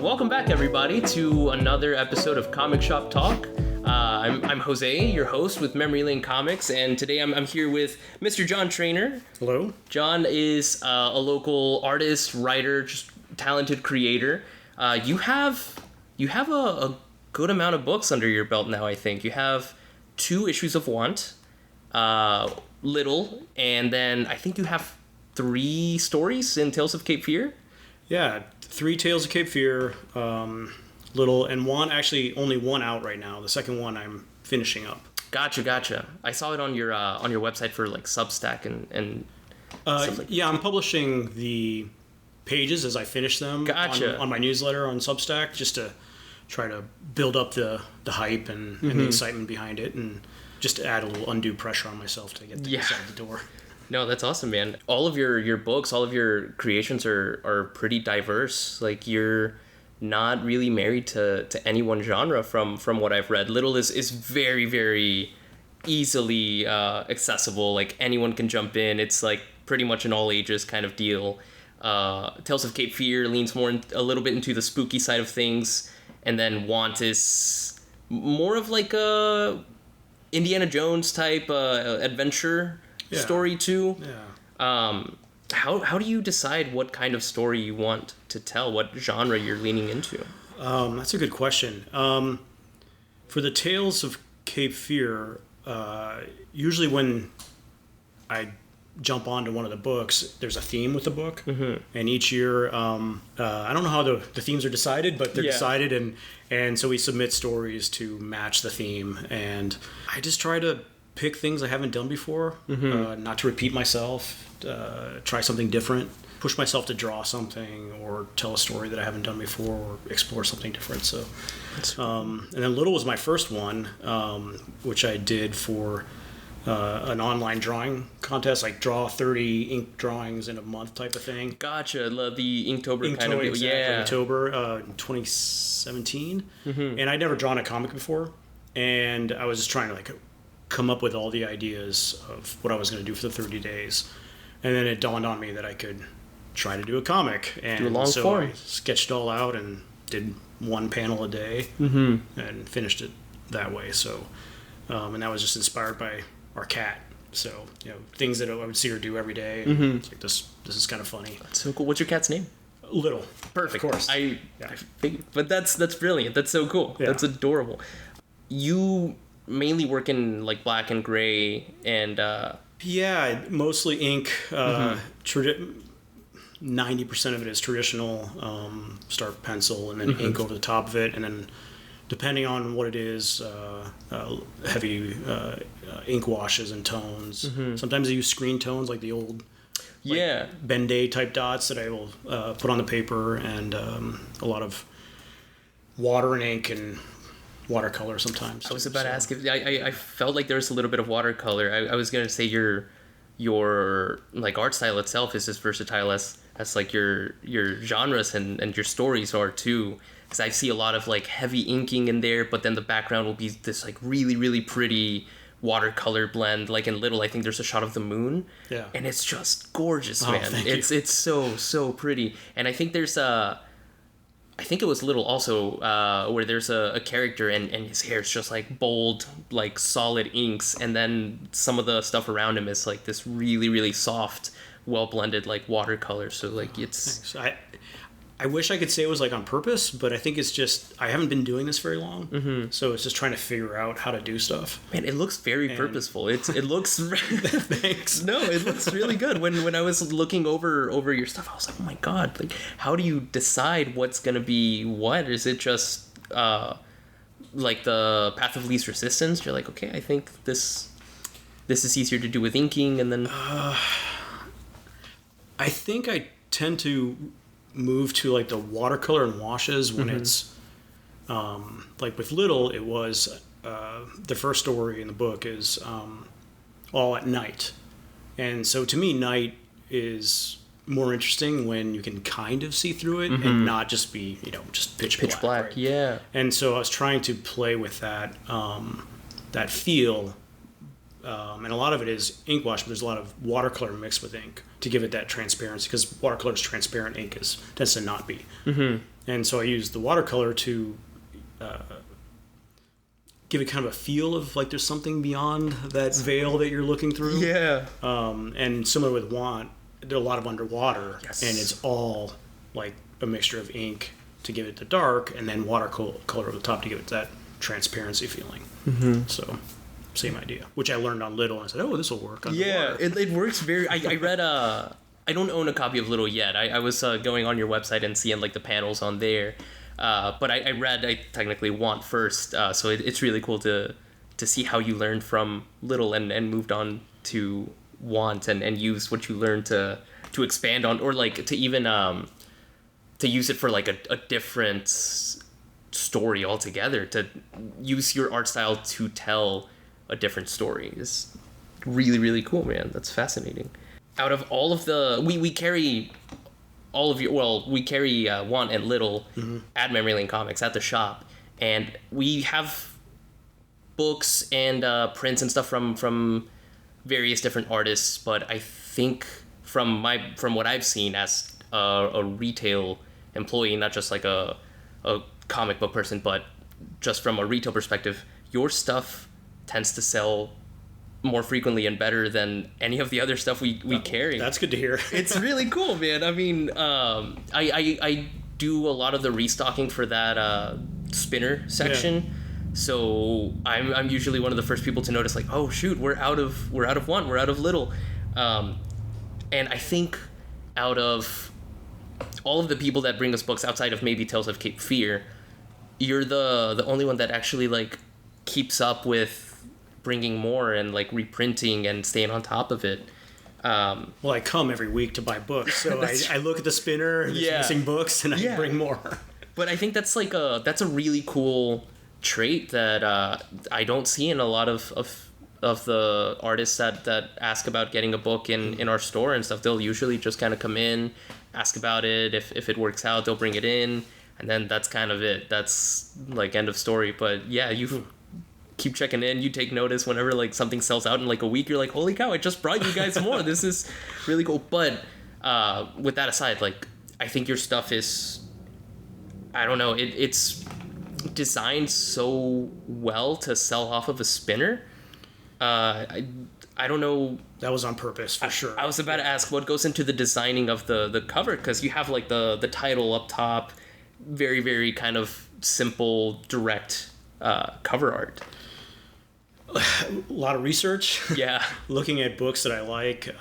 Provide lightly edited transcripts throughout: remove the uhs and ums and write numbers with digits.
Welcome back, everybody, to another episode of Comic Shop Talk. I'm Jose, your host with Memory Lane Comics, and today I'm here with Mr. Jon Trainer. Hello. John is a local artist, writer, just talented creator. You have a good amount of books under your belt now. I think you have 2 issues of Want, Little, and then I think you have 3 stories in Tales of Cape Fear. Yeah, 3 Tales of Cape Fear, Little, and one, actually only one out right now. The second one I'm finishing up. Gotcha. I saw it on your website for like Substack and stuff like yeah, I'm publishing the pages as I finish them. Gotcha. on my newsletter on Substack, just to try to build up the hype and the excitement behind it, and just to add a little undue pressure on myself to get things out the door. No, that's awesome, man. All of your books, all of your creations are pretty diverse. Like, you're not really married to any one genre from what I've read. Little is very, very easily accessible. Like, anyone can jump in. It's like pretty much an all ages kind of deal. Tales of Cape Fear leans more a little bit into the spooky side of things, and then Want is more of like a Indiana Jones type adventure story too. Yeah. How do you decide what kind of story you want to tell? What genre you're leaning into? That's a good question. For the Tales of Cape Fear, usually when I jump onto one of the books, there's a theme with the book, and each year, I don't know how the themes are decided, but they're decided, and so we submit stories to match the theme, and I just try to pick things I haven't done before, not to repeat myself, try something different, push myself to draw something or tell a story that I haven't done before or explore something different. So, and then Little was my first one, which I did for an online drawing contest, like draw 30 ink drawings in a month type of thing. Gotcha. The Inktober kind of deal. Exactly, Yeah. Inktober, 2017. And I'd never drawn a comic before, and I was just trying to like come up with all the ideas of what I was going to do for the 30 days. And then it dawned on me that I could try to do a comic. And do a long so form. I sketched it all out and did 1 panel a day and finished it that way. So, and that was just inspired by our cat. So, things that I would see her do every day. And it's like, this is kind of funny. That's so cool. What's your cat's name? Little. Perfect. Of course. I figured, but that's brilliant. That's so cool. Yeah. That's adorable. You mainly work in like black and gray and yeah, mostly ink. 90% of it is traditional, start pencil and then ink over the top of it, and then depending on what it is, heavy ink washes and tones. Sometimes I use screen tones, like the old Ben-Day type dots that I will put on the paper, and a lot of water and ink and watercolor sometimes. I was about to ask if I felt like there was a little bit of watercolor. I was gonna say your like art style itself is as versatile as like your genres and your stories are too. Because I see a lot of like heavy inking in there, but then the background will be this like really, really pretty watercolor blend. Like in Little, I think there's a shot of the moon, and it's just gorgeous, man. It's so pretty. And I think there's I think it was Little also, where there's a character and his hair is just like bold, like solid inks, and then some of the stuff around him is like this really, really soft, well blended like watercolor. So like it's. Thanks. I wish I could say it was like on purpose, but I think it's just I haven't been doing this very long, so it's just trying to figure out how to do stuff. Man, it looks very purposeful. It looks. Thanks. No, it looks really good. When I was looking over your stuff, I was like, oh my god! Like, how do you decide what's gonna be what? Is it just like the path of least resistance? You're like, okay, I think this is easier to do with inking, and then. I think I tend to move to like the watercolor and washes when it's like with Little, it was the first story in the book is all at night, and so to me night is more interesting when you can kind of see through it and not just be just pitch black. Right? Yeah. And so I was trying to play with that that feel and a lot of it is ink wash, but there's a lot of watercolor mixed with ink to give it that transparency, because watercolor is transparent, ink tends to not be. And so I use the watercolor to give it kind of a feel of like there's something beyond that veil that you're looking through. Yeah. And similar with Want, there are a lot of underwater, Yes. and it's all like a mixture of ink to give it the dark, and then watercolor over the top to give it that transparency feeling. So, same idea, which I learned on Little, and I said, "Oh, this will work." Yeah, Underwater. it works very. I read. I don't own a copy of Little yet. I was going on your website and seeing like the panels on there. But I read. I technically Want first, so it's really cool to see how you learned from Little and moved on to Want and use what you learned to expand on, or like to even to use it for like a different story altogether, to use your art style to tell a different story is really, really cool, man. That's fascinating. Out of all of the, we carry all of your, well, we carry Want and Little at Memory Lane Comics at the shop, and we have books and prints and stuff from various different artists. But I think from what I've seen as a retail employee, not just like a comic book person, but just from a retail perspective, your stuff tends to sell more frequently and better than any of the other stuff we carry. That's good to hear. It's really cool, man. I mean, I do a lot of the restocking for that spinner section. Yeah. So I'm usually one of the first people to notice, like, oh shoot, we're out of Want, we're out of Little, and I think out of all of the people that bring us books outside of maybe Tales of Cape Fear, you're the only one that actually like keeps up with bringing more and like reprinting and staying on top of it. Well, I come every week to buy books, so I look at the spinner and there's missing books, and I bring more. But I think that's like that's a really cool trait that I don't see in a lot of the artists that ask about getting a book in our store and stuff. They'll usually just kind of come in, ask about it. If it works out, they'll bring it in, and then that's kind of it. That's like end of story. But yeah, you keep checking in. You take notice whenever like something sells out in like a week. You're like, holy cow! I just brought you guys more. This is really cool. But with that aside, like I think your stuff is, I don't know, it's designed so well to sell off of a spinner. I don't know. That was on purpose, for sure. I was about to ask what goes into the designing of the cover, because you have like the title up top, very, very kind of simple, direct cover art. A lot of research. Yeah. Looking at books that I like,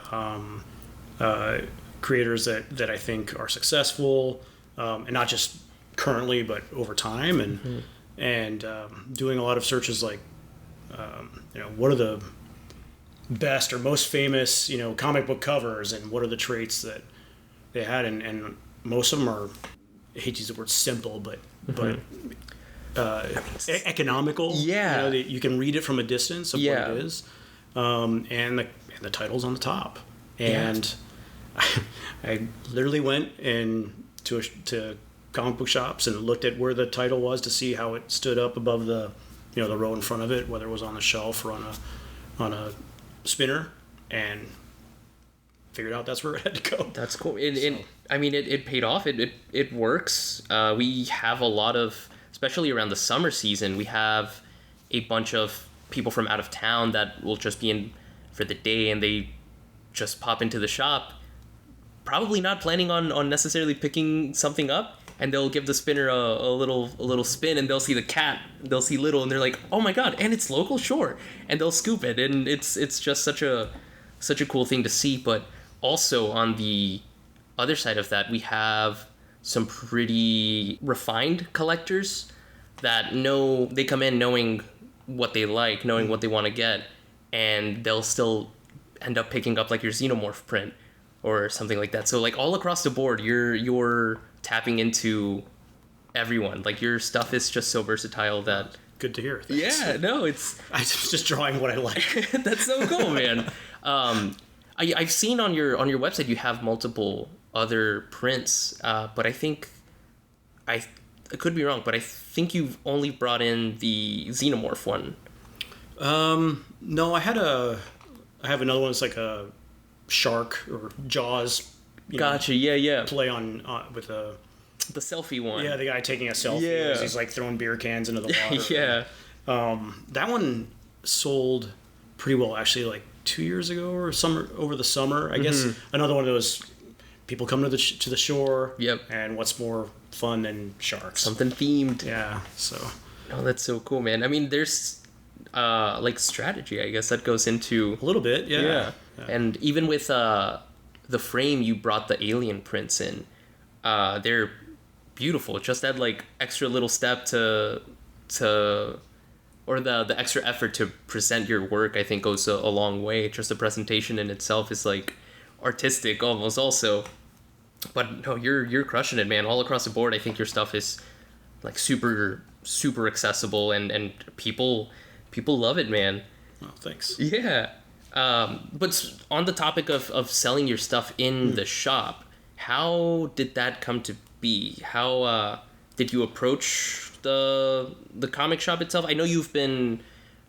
creators that I think are successful, and not just currently, but over time, and doing a lot of searches like, what are the best or most famous, comic book covers, and what are the traits that they had, and most of them are, I hate to use the word simple, but economical. Yeah. You can read it from a distance of what it is, and the title's on the top. And I literally went to comic book shops and looked at where the title was to see how it stood up above the the row in front of it, whether it was on the shelf or on a spinner, and figured out that's where it had to go. That's cool. And I mean, it paid off. It works. We have a lot of, especially around the summer season, we have a bunch of people from out of town that will just be in for the day, and they just pop into the shop, probably not planning on necessarily picking something up, and they'll give the spinner a little spin, and they'll see the cat, they'll see Little, and they're like, oh my god, and it's local, sure, and they'll scoop it, and it's just such a cool thing to see. But also on the other side of that, we have some pretty refined collectors that they come in knowing what they like, knowing what they want to get, and they'll still end up picking up like your Xenomorph print or something like that. So like all across the board, you're tapping into everyone. Like your stuff is just so versatile that. Good to hear. Thanks. Yeah, no, I was just drawing what I like. That's so cool, man. I've seen on your website you have multiple other prints, but I think I could be wrong, but I think you've only brought in the Xenomorph one. No, I have another one that's like a shark or Jaws. Gotcha. Yeah, yeah. Play on with a The selfie one. the guy taking a selfie. Yeah. As he's like throwing beer cans into the water. Yeah. That one sold pretty well actually, like 2 years ago or over the summer. I guess another one of those people come to the shore. Yep. And what's more fun than sharks? Something themed. Yeah. So. Oh, that's so cool, man. I mean, there's like strategy, I guess, that goes into A little bit, yeah. And even with the frame, you brought the alien prints in. They're beautiful. Just that like extra little step to or the extra effort to present your work, I think goes a long way. Just the presentation in itself is like artistic almost also. But no, you're crushing it, man. All across the board, I think your stuff is like super accessible and people love it, man. Oh, thanks. Yeah. But on the topic of selling your stuff in the shop, how did that come to be? How did you approach the comic shop itself? I know you've been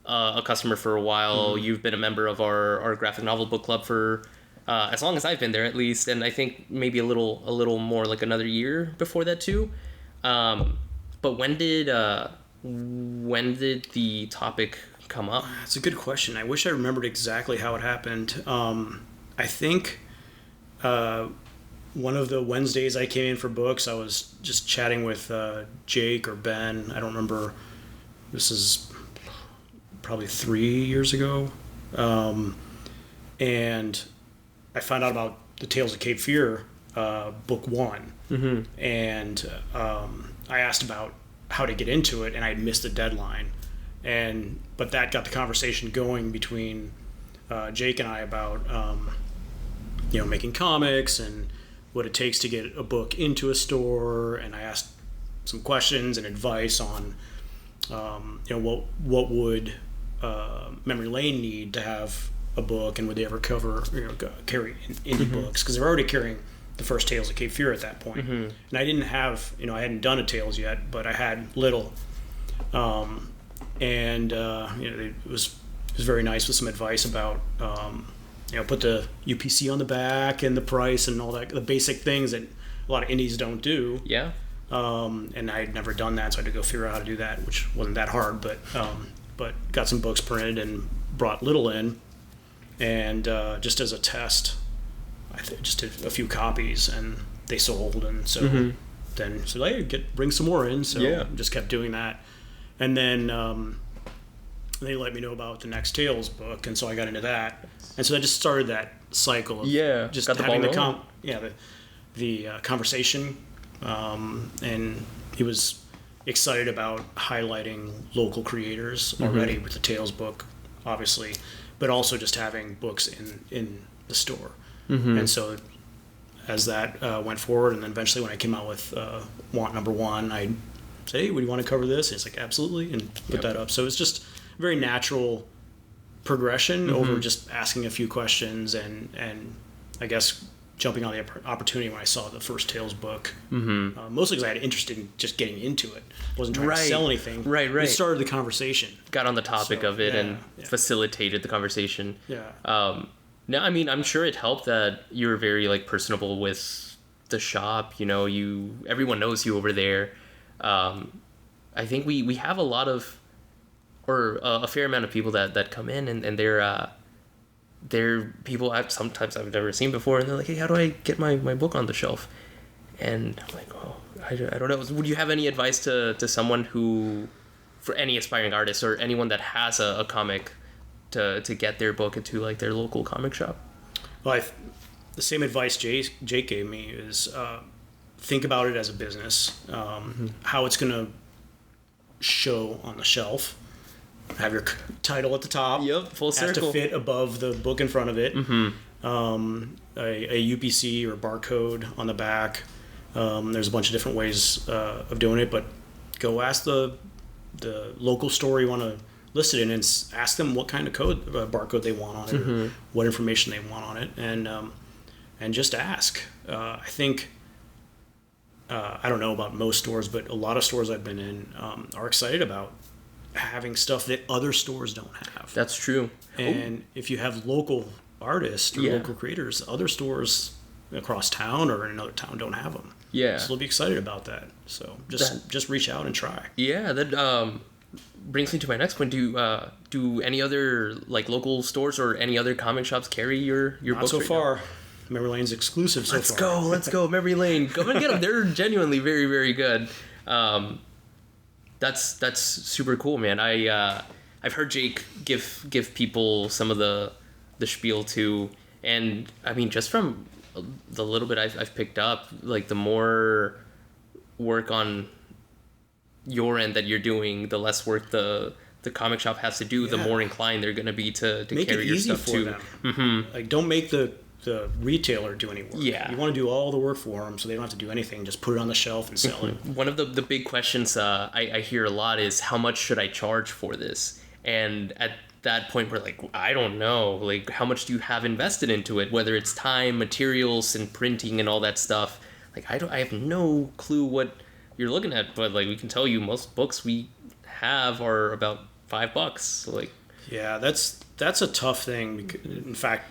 a customer for a while. You've been a member of our graphic novel book club for as long as I've been there, at least, and I think maybe a little more, like another year before that too. But when did the topic come up? That's a good question. I wish I remembered exactly how it happened. I think one of the Wednesdays I came in for books, I was just chatting with Jake or Ben. I don't remember. This is probably 3 years ago. And I found out about the Tales of Cape Fear, book 1. Mm-hmm. And I asked about how to get into it, and I had missed the deadline. But that got the conversation going between Jake and I about making comics and what it takes to get a book into a store. And I asked some questions and advice on what would Memory Lane need to have a book, and would they ever carry indie books, because they're already carrying the first Tales of Cape Fear at that point. And I didn't have, I hadn't done a Tales yet, but I had little. It was very nice with some advice about put the UPC on the back and the price and all that, the basic things that a lot of indies don't do. Yeah. And I had never done that, so I had to go figure out how to do that, which wasn't that hard. But got some books printed and brought little in, and just as a test, I just did a few copies, and they sold, and so then said, "Hey, bring some more in." So just kept doing that, and then they let me know about the next Tales book, and so I got into that, and so I just started that cycle of just having the conversation, and he was excited about highlighting local creators already with the Tales book, obviously, but also just having books in the store. And so as that went forward, and then eventually when I came out with Want Number 1, I say, "Hey, would you want to cover this?" And it's like, "Absolutely," and put that up. So it's just a very natural progression over just asking a few questions, and I guess jumping on the opportunity when I saw the first Tales book. Mostly because I had interest in just getting into it. I wasn't trying to sell anything. Right. It started the conversation. Got on the topic of it and facilitated the conversation. Yeah. No, I mean, I'm sure it helped that you were very personable with the shop. Everyone knows you over there. I think we have a lot of, or a fair amount of people that come in, and they're people sometimes I've never seen before, and they're like, "Hey, how do I get my book on the shelf?" And I'm like, "Oh, I don't know." Would you have any advice to someone who, for any aspiring artist or anyone that has a comic, to get their book into their local comic shop? Well, the same advice Jake gave me is think about it as a business, how it's going to show on the shelf. Have your title at the top. Yep, full circle. Has to fit above the book in front of it. A UPC or barcode on the back. There's a bunch of different ways of doing it, but go ask the local store you want to list it in, and ask them what kind of barcode they want on it, or what information they want on it, and just ask. I think I don't know about most stores, but a lot of stores I've been in are excited about having stuff that other stores don't have. That's true. And if you have local artists or local creators, other stores across town or in another town don't have them. Yeah. So they'll be excited about that. So just reach out and try. Yeah, that brings me to my next point. Do any other like local stores or any other comic shops carry your Not books so right far. Memory Lane's exclusive so far. Let's go, Memory Lane. Come and get them. They're genuinely very, very good. That's super cool, man. I've heard Jake give people some of the spiel too, and I mean, just from the little bit I've picked up, like the more work on your end that you're doing, the less work the comic shop has to do, the more inclined they're going to be to make carry it your easy stuff for too. them. Mm-hmm. Like, don't make the retailer do any work. Yeah. You want to do all the work for them so they don't have to do anything. Just put it on the shelf and sell it. One of the big questions I hear a lot is, how much should I charge for this? And at that point, we're like, I don't know. Like, how much do you have invested into it? Whether it's time, materials, and printing and all that stuff. Like, I have no clue what you're looking at, but like, we can tell you most books we have are about $5. So, like, Yeah, that's a tough thing. Because, in fact,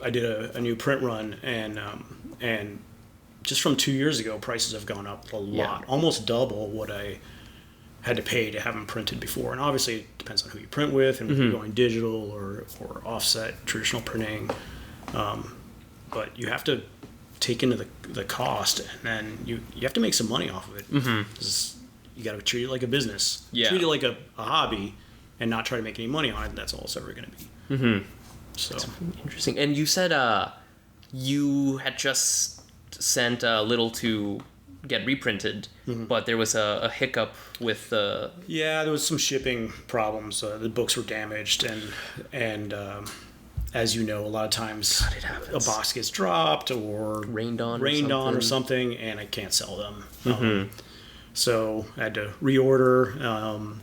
I did a new print run, and just from 2 years ago, prices have gone up a lot, almost double what I had to pay to have them printed before. And obviously, it depends on who you print with, and if you're going digital or offset traditional printing. But you have to take into the cost, and then you have to make some money off of it. You got to treat it like a business. Yeah. Treat it like a hobby, and not try to make any money on it. And that's all it's ever going to be. So interesting. And you said you had just sent Little to get reprinted, but there was a hiccup with the... Yeah, there was some shipping problems. The books were damaged, and as you know, a lot of times it happens. A box gets dropped or rained on or something, and I can't sell them. So I had to reorder,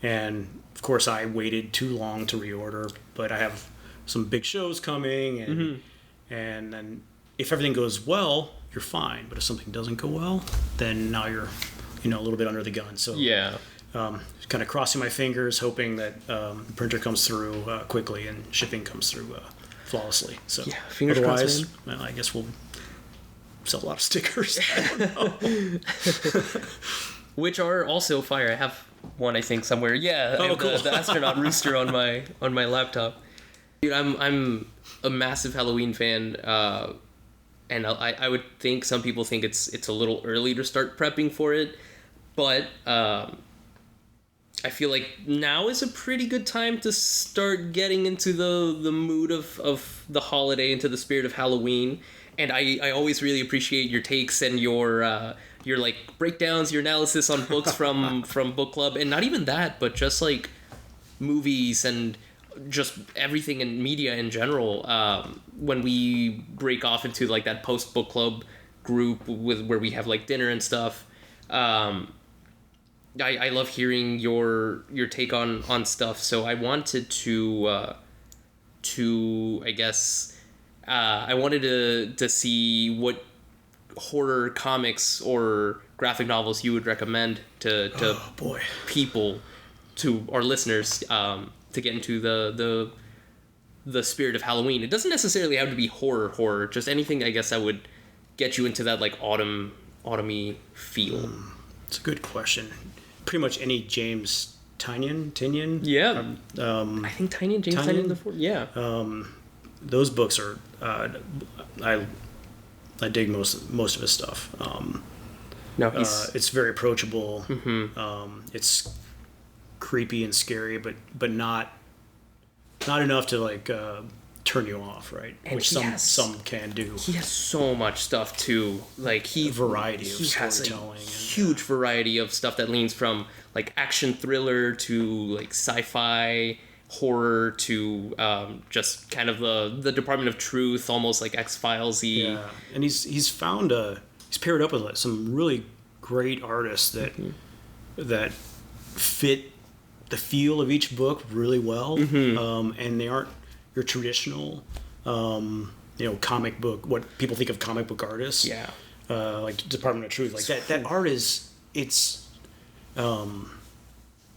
and of course I waited too long to reorder, but I have some big shows coming, and then if everything goes well, you're fine. But if something doesn't go well, then now you're, a little bit under the gun. So kind of crossing my fingers, hoping that the printer comes through quickly and shipping comes through flawlessly. So fingers otherwise, crossed, man. I guess we'll sell a lot of stickers. I don't know. Which are also fire. I have one, I think, somewhere. Yeah, I have cool. the astronaut rooster on my laptop. Dude, I'm a massive Halloween fan, and I would think some people think it's a little early to start prepping for it, but I feel like now is a pretty good time to start getting into the mood of the holiday, into the spirit of Halloween. And I always really appreciate your takes and your like breakdowns, your analysis on books from book club, and not even that, but just like movies and just everything in media in general. When we break off into like that post book club group where we have like dinner and stuff, I love hearing your take on stuff. So I wanted to I guess I wanted to see what horror comics or graphic novels you would recommend to people, to our listeners, to get into the spirit of Halloween. It doesn't necessarily have to be horror, just anything, I guess, that would get you into that like autumny feel. It's a good question. Pretty much any James Tynion. Yeah. I think James Tynion the Fourth. Yeah. Those books are I dig most of his stuff. No, it's very approachable. It's creepy and scary, but not enough to like turn you off, right? And which some can do. He has so much stuff too. Like he has storytelling, huge variety of stuff that leans from like action thriller to like sci-fi, horror to just kind of the Department of Truth, almost like X-Files-y. Yeah, and he's found he's paired up with some really great artists that fit the feel of each book really well, and they aren't your traditional, comic book. What people think of comic book artists, like Department of Truth, like that art is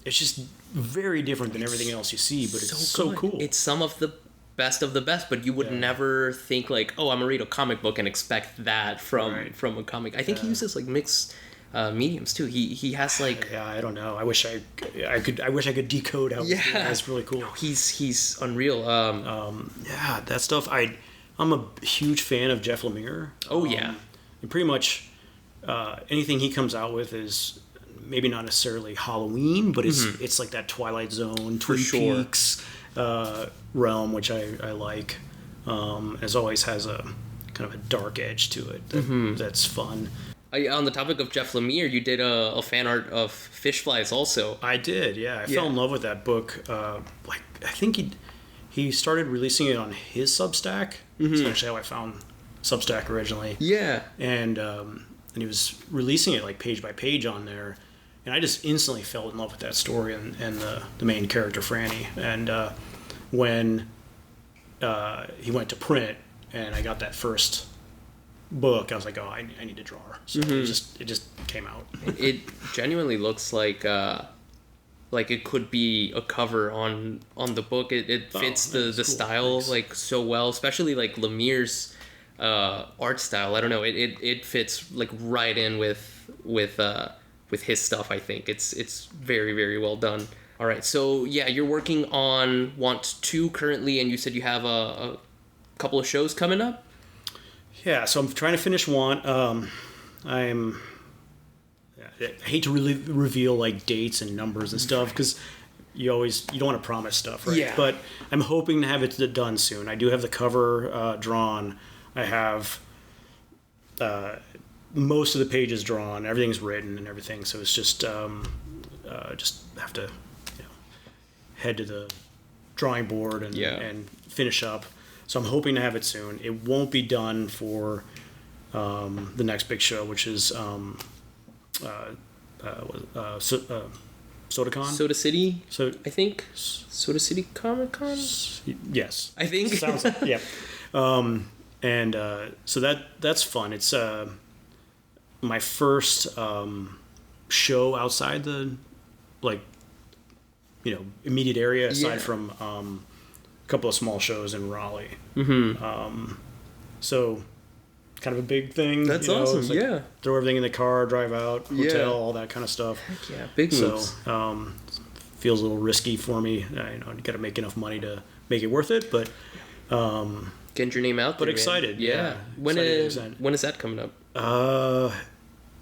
it's just very different than everything else you see, but it's so good. cool. It's some of the best, but you would never think like, oh, I'm gonna read a comic book and expect that from a comic. I think he uses like mixed mediums too. He has like I don't know. I wish I could decode how it's really cool. No, he's unreal. That stuff. I'm a huge fan of Jeff Lemire. And pretty much anything he comes out with is maybe not necessarily Halloween, but it's like that Twilight Zone, Twin Peaks realm, which I like. As always has a kind of a dark edge to it that's fun. On the topic of Jeff Lemire, you did a fan art of Fish Flies also. I did, yeah. I fell in love with that book. I think he started releasing it on his Substack. That's actually how I found Substack originally. Yeah. And he was releasing it like page by page on there. And I just instantly fell in love with that story and the main character, Franny. And when he went to print and I got that first book, I was like, oh, I need to draw her. So it just came out. It genuinely looks like it could be a cover on the book. It fits the cool. Style like so well, especially like Lemire's art style. I don't know. It fits like right in with his stuff. I think it's very, very well done. All right, so yeah, you're working on Want 2 currently, and you said you have a couple of shows coming up. Yeah, so I'm trying to finish Want. I hate to really reveal like dates and numbers and stuff because you don't want to promise stuff, right? Yeah. But I'm hoping to have it done soon. I do have the cover drawn. I have most of the pages drawn. Everything's written and everything. So it's just have to head to the drawing board and finish up. So I'm hoping to have it soon. It won't be done for the next big show, which is SodaCon? Soda City, I think. Soda City Comic Con? Yes. I think. Sounds like, yeah. So that's fun. It's my first show outside the immediate area, aside from a couple of small shows in Raleigh. So kind of a big thing. That's awesome. Like throw everything in the car, drive out, hotel, all that kind of stuff. Heck yeah, big moves. So feels a little risky for me. You got to make enough money to make it worth it, but getting your name out there. But excited, yeah. When is that coming up?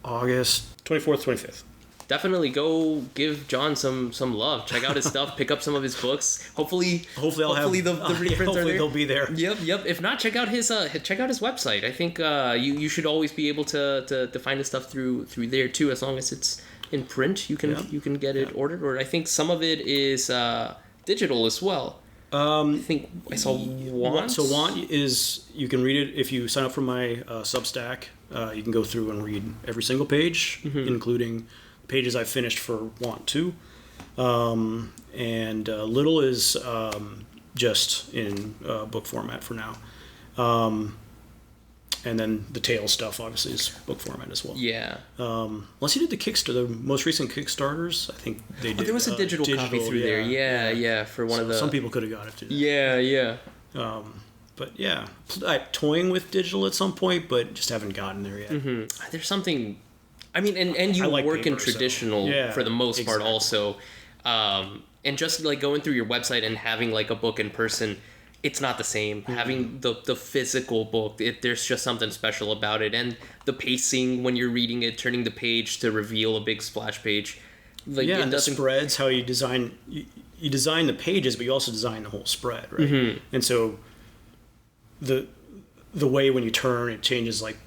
August 24th, 25th. Definitely go give Jon some love. Check out his stuff. Pick up some of his books. Hopefully the reprints are there. They'll be there. Yep. If not, check out his website. I think you should always be able to find his stuff through there too. As long as it's in print, you can get it ordered. Or I think some of it is digital as well. I think I saw Want. So Want is, you can read it if you sign up for my Substack. You can go through and read every single page, including pages I've finished for Want 2. And Little is just in book format for now. And then the Tales stuff obviously is book format as well. Yeah. Unless you did the most recent Kickstarters, I think they did. There was a digital copy through there. Yeah. For one of the. Some people could have got it too. Yeah. But yeah, I'm toying with digital at some point, but just haven't gotten there yet. There's something. I mean, and you like work paper, in traditional for the most part also. And just like going through your website and having like a book in person, it's not the same. Having the physical book, there's just something special about it. And the pacing when you're reading it, turning the page to reveal a big splash page. Like, and the spreads, how you design the pages, but you also design the whole spread, right? And so the way when you turn, it changes like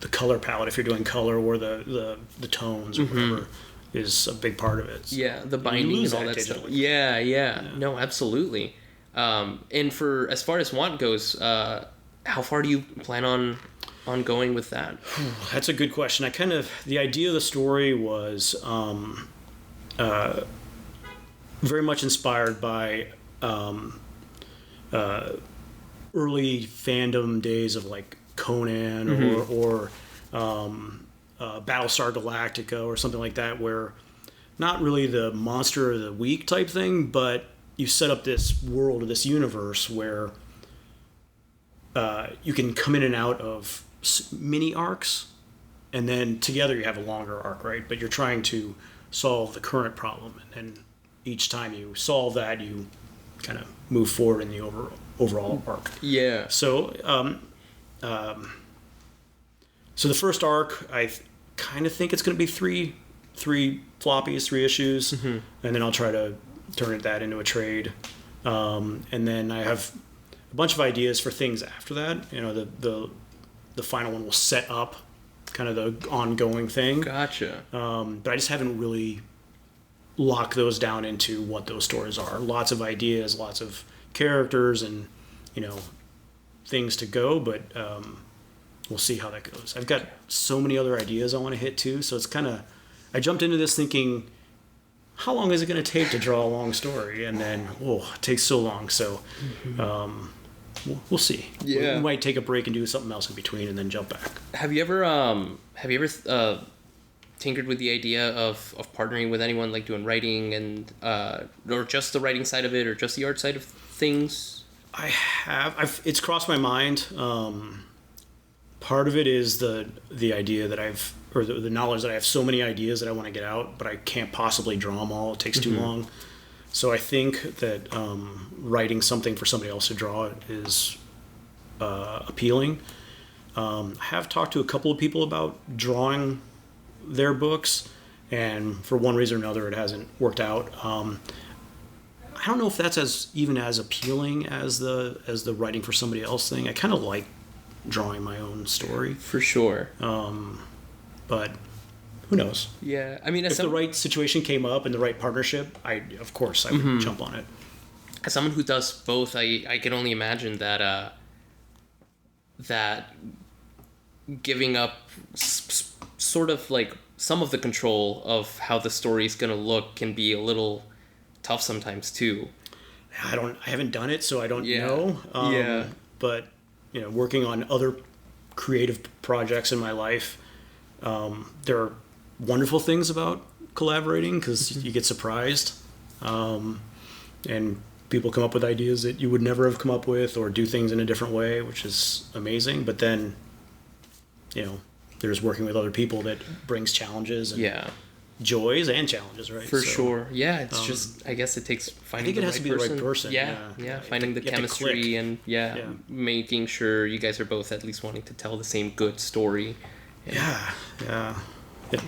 the color palette, if you're doing color, or the tones or whatever, is a big part of it. Yeah, the binding and all that stuff. Yeah. No, absolutely. And for as far as Want goes, how far do you plan on going with that? That's a good question. The idea of the story was very much inspired by early fandom days of like Conan or Battlestar Galactica or something like that, where not really the monster of the week type thing, but you set up this world or this universe where you can come in and out of mini arcs, and then together you have a longer arc, right? But you're trying to solve the current problem, and each time you solve that, you kind of move forward in the overall arc. Yeah. So, so the first arc, I kind of think it's going to be three floppies, 3 issues, and then I'll try to turn that into a trade. And then I have a bunch of ideas for things after that. You know, the final one will set up kind of the ongoing thing. Gotcha. But I just haven't really locked those down into what those stories are. Lots of ideas, lots of characters, and things to go, but we'll see how that goes. I've got so many other ideas I want to hit too, so it's kind of, I jumped into this thinking, how long is it going to take to draw a long story? And then, it takes so long. So we'll see. Yeah. We might take a break and do something else in between and then jump back. Have you ever tinkered with the idea of partnering with anyone, like doing writing and or just the writing side of it, or just the art side of things? I have. It's crossed my mind. Part of it is the idea that the knowledge that I have so many ideas that I want to get out, but I can't possibly draw them all. It takes too long. So I think that writing something for somebody else to draw is appealing. I have talked to a couple of people about drawing their books, and for one reason or another, it hasn't worked out. I don't know if that's as appealing as the writing for somebody else thing. I kind of like drawing my own story. For sure. But who knows? Yeah, I mean, if the right situation came up and the right partnership, of course I would jump on it. As someone who does both, I can only imagine that that giving up sort of like some of the control of how the story's gonna look can be a little tough sometimes too. I haven't done it, so I don't know. But working on other creative projects in my life, there are wonderful things about collaborating because you get surprised, and people come up with ideas that you would never have come up with, or do things in a different way, which is amazing. But then, there's working with other people that brings challenges and joys and challenges, right? For sure. Yeah, it's just, I guess it takes finding the right person. I think it has to be the right person. Yeah, finding the chemistry and making sure you guys are both at least wanting to tell the same good story. Yeah.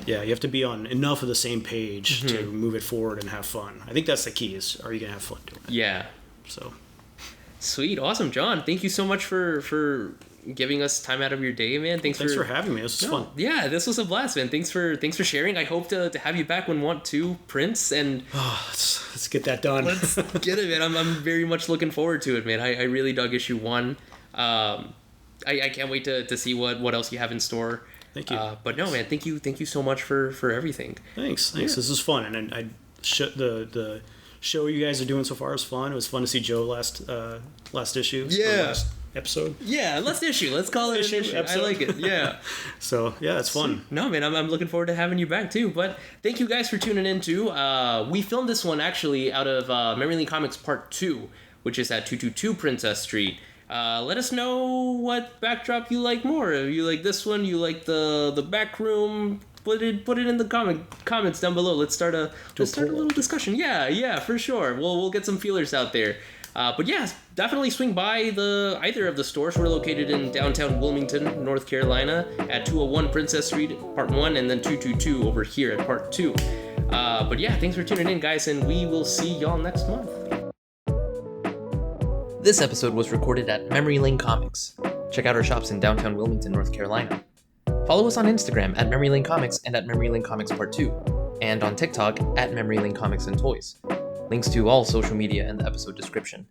You have to be on enough of the same page to move it forward and have fun. I think that's the key, is are you going to have fun doing it? Yeah. So. Sweet. Awesome. Jon, thank you so much for giving us time out of your day, man. Thanks for having me. This was fun. Yeah, this was a blast, man. Thanks for sharing. I hope to have you back when Want To prints, and let's get that done. Let's get it, man. I'm very much looking forward to it, man. I really dug issue 1. I can't wait to see what else you have in store. Thank you. But no, man, thank you so much for everything. Thanks. Yeah. This is fun, and the show you guys are doing so far is fun. It was fun to see Joe last issue. Yeah. Last episode. Yeah, last issue. Let's call it an issue. Episode. I like it. Yeah. So yeah, it's fun. No, man, I'm looking forward to having you back too. But thank you guys for tuning in too. We filmed this one actually out of Memory Lane Comics Part 2, which is at 222 Princess Street. Let us know what backdrop you like more. If you like this one, you like the back room, put it in the comments down below. Let's start a little discussion. Yeah, for sure. We'll get some feelers out there. But yeah, definitely swing by either of the stores. We're located in downtown Wilmington, North Carolina, at 201 Princess Street, Part 1, and then 222 over here at Part 2. But yeah, thanks for tuning in, guys, and we will see y'all next month. This episode was recorded at Memory Lane Comics. Check out our shops in downtown Wilmington, North Carolina. Follow us on Instagram at Memory Lane Comics and at Memory Lane Comics Part 2, and on TikTok at Memory Lane Comics and Toys. Links to all social media in the episode description.